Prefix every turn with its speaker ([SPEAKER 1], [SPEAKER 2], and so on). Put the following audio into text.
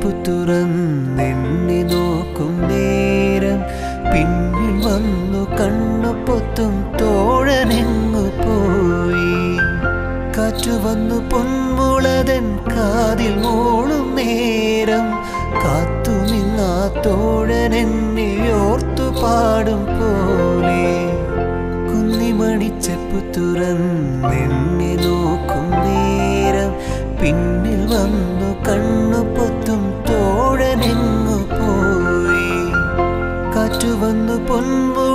[SPEAKER 1] ചെപ്പു തുറന്നെണ്ണി നോക്കും നേരം പിന്നിൽ വന്നു കണ്ണു പൊത്തും തോഴനെങ്ങു പോയി. കാറ്റു വന്നു പൊന്മുളതൻ കാതിൽ മൂളും നേരം കാത്തു നിന്നാ തോഴനെന്നെ ഓർത്തു പാടും പോലെ. കുന്നിമണിച്ചെപ്പു തുറന്നെണ്ണി നോക്കും നേരം പിന്നിൽ വന്നു കണ്ണു പൊത്തും തോഴനെങ്ങു പോയി. കാറ്റു വന്നു പൊന്മു